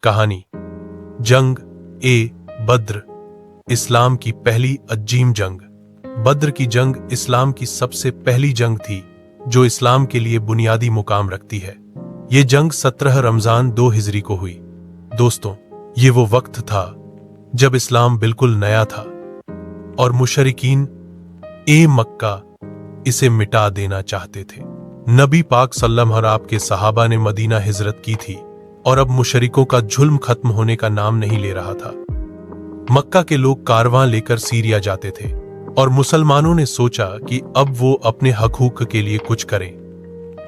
कहानी जंग ए बद्र, इस्लाम की पहली अजीम जंग। बद्र की जंग इस्लाम की सबसे पहली जंग थी जो इस्लाम के लिए बुनियादी मुकाम रखती है। ये जंग 17 रमजान 2 हिजरी को हुई। दोस्तों, ये वो वक्त था जब इस्लाम बिल्कुल नया था और मुशरिकीन ए मक्का इसे मिटा देना चाहते थे। नबी पाक सल्लल्लाहु अलैहि वसल्लम के सहाबा ने मदीना हिजरत की थी और अब मुशरिकों का जुल्म खत्म होने का नाम नहीं ले रहा था। मक्का के लोग कारवां लेकर सीरिया जाते थे और मुसलमानों ने सोचा कि अब वो अपने हकूक के लिए कुछ करें।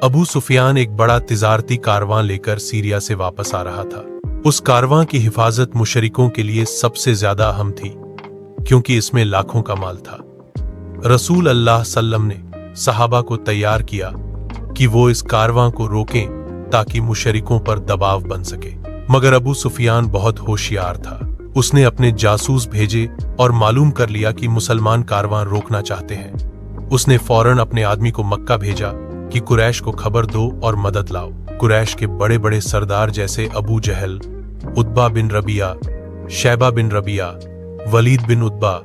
अबू सुफियान एक बड़ा तिजारती कारवां लेकर सीरिया से वापस आ रहा था। उस कारवां की हिफाजत मुशरिकों के लिए सबसे ज्यादा अहम थी क्योंकि इसमें लाखों का माल था। रसूल अल्लाह सल्लम ने सहाबा को तैयार किया कि वो इस कारवां को रोकें ताकि मुशरिकों पर दबाव बन सके, मगर अबू सुफियान बहुत होशियार था। उसने अपने जासूस भेजे और मालूम कर लिया कि मुसलमान कारवां रोकना चाहते हैं। उसने फौरन अपने आदमी को मक्का भेजा कि कुरैश को खबर दो और मदद लाओ। कुरैश के बड़े बड़े सरदार जैसे अबू जहल, उतबा बिन रबिया, शैबा बिन रबिया, वलीद बिन उतबा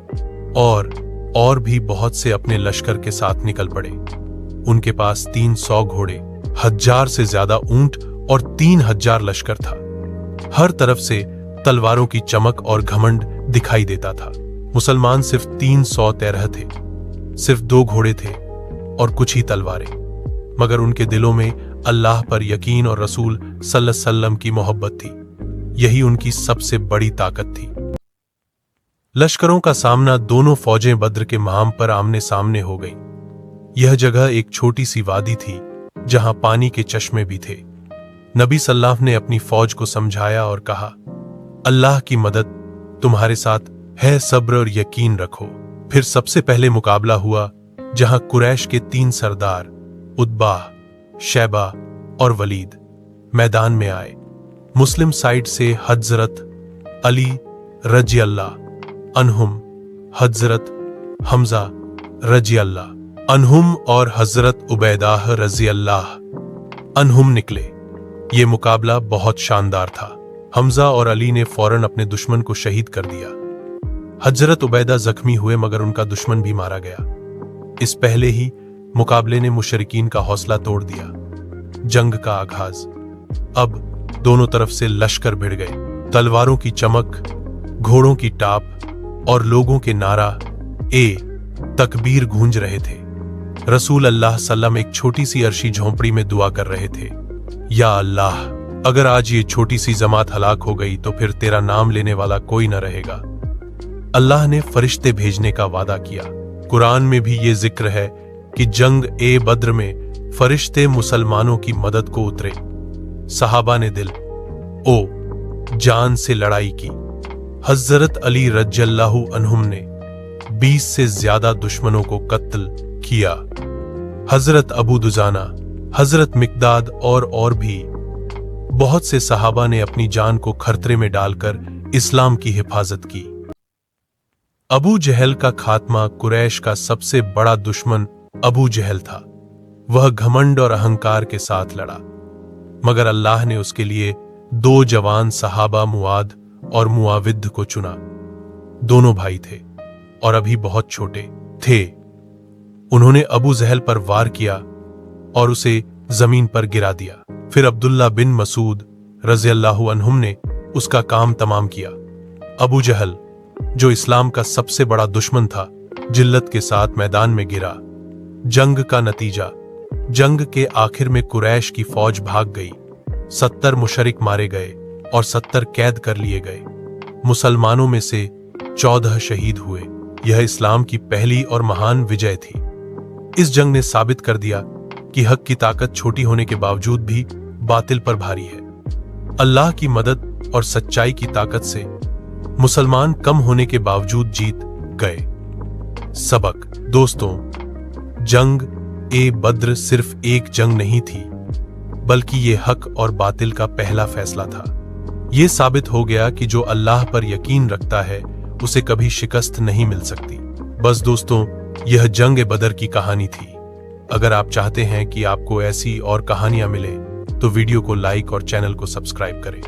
और भी बहुत से अपने लश्कर के साथ निकल पड़े। उनके पास 300 घोड़े, 1000 से ज्यादा ऊंट और 3000 लश्कर था। हर तरफ से तलवारों की चमक और घमंड दिखाई देता था। मुसलमान सिर्फ 300 तैरह थे, सिर्फ 2 घोड़े थे और कुछ ही तलवारें, मगर उनके दिलों में अल्लाह पर यकीन और रसूल सल्लल्लाहु अलैहि वसल्लम की मोहब्बत थी। यही उनकी सबसे बड़ी ताकत थी। लश्करों का सामना दोनों फौजें बद्र के माम पर आमने सामने हो गई। यह जगह एक छोटी सी वादी थी जहां पानी के चश्मे भी थे। नबी सल्लल्लाहु ने अपनी फौज को समझाया और कहा, अल्लाह की मदद तुम्हारे साथ है, सब्र और यकीन रखो। फिर सबसे पहले मुकाबला हुआ जहां कुरैश के 3 सरदार उतबा, शैबा और वलीद मैदान में आए। मुस्लिम साइड से हजरत अली रज़ियल्लाहु अन्हुम, हजरत हमजा रज़ियल्लाहु अन्हुम और हजरत उबैदाह रज़ियल्लाहु अन्हुम निकले। ये मुकाबला बहुत शानदार था। हमजा और अली ने फौरन अपने दुश्मन को शहीद कर दिया। हजरत उबैदा जख्मी हुए मगर उनका दुश्मन भी मारा गया। इस पहले ही मुकाबले ने मुशरिकीन का हौसला तोड़ दिया। जंग का आगाज। अब दोनों तरफ से लश्कर भिड़ गए। तलवारों की चमक, घोड़ों की टाप और लोगों के नारा ए तकबीर गूंज रहे थे। रसूल अल्लाह सल्लम एक छोटी सी अर्शी झोंपड़ी में दुआ कर रहे थे, या अल्लाह, अगर आज ये छोटी सी जमात हलाक हो गई तो फिर तेरा नाम लेने वाला कोई न रहेगा। अल्लाह ने फरिश्ते भेजने का वादा किया। कुरान में भी ये जिक्र है कि जंग ए बद्र में फरिश्ते मुसलमानों की मदद को उतरे। सहाबा ने दिल ओ जान से लड़ाई की। हजरत अली रज़ियल्लाहु अन्हुम ने 20 से ज्यादा दुश्मनों को कत्ल किया। हजरत अबू दुजाना, हजरत मिकदाद और भी बहुत से सहाबा ने अपनी जान को खतरे में डालकर इस्लाम की हिफाजत की। अबू जहल का खात्मा। कुरैश का सबसे बड़ा दुश्मन अबू जहल था। वह घमंड और अहंकार के साथ लड़ा, मगर अल्लाह ने उसके लिए 2 जवान सहाबा मुआद और मुआविद को चुना। दोनों भाई थे और अभी बहुत छोटे थे। उन्होंने अबू जहल पर वार किया और उसे जमीन पर गिरा दिया। फिर अब्दुल्ला बिन मसूद रज़ियल्लाहु अन्हुम ने उसका काम तमाम किया। अबू जहल, जो इस्लाम का सबसे बड़ा दुश्मन था, जिल्लत के साथ मैदान में गिरा। जंग का नतीजा। जंग के आखिर में कुरैश की फौज भाग गई। 70 मुशरिक मारे गए और 70 कैद कर लिए गए। मुसलमानों में से 14 शहीद हुए। यह इस्लाम की पहली और महान विजय थी। इस जंग ने साबित कर दिया कि हक की ताकत छोटी होने के बावजूद भी बातिल पर भारी है। अल्लाह की मदद और सच्चाई की ताकत से मुसलमान कम होने के बावजूद जीत गए। सबक। दोस्तों, जंग ए बद्र सिर्फ एक जंग नहीं थी, बल्कि ये हक और बातिल का पहला फैसला था। ये साबित हो गया कि जो अल्लाह पर यकीन रखता है उसे कभी शिकस्त नहीं मिल सकती। बस दोस्तों, यह जंग ए बदर की कहानी थी। अगर आप चाहते हैं कि आपको ऐसी और कहानियां मिले तो वीडियो को लाइक और चैनल को सब्सक्राइब करें।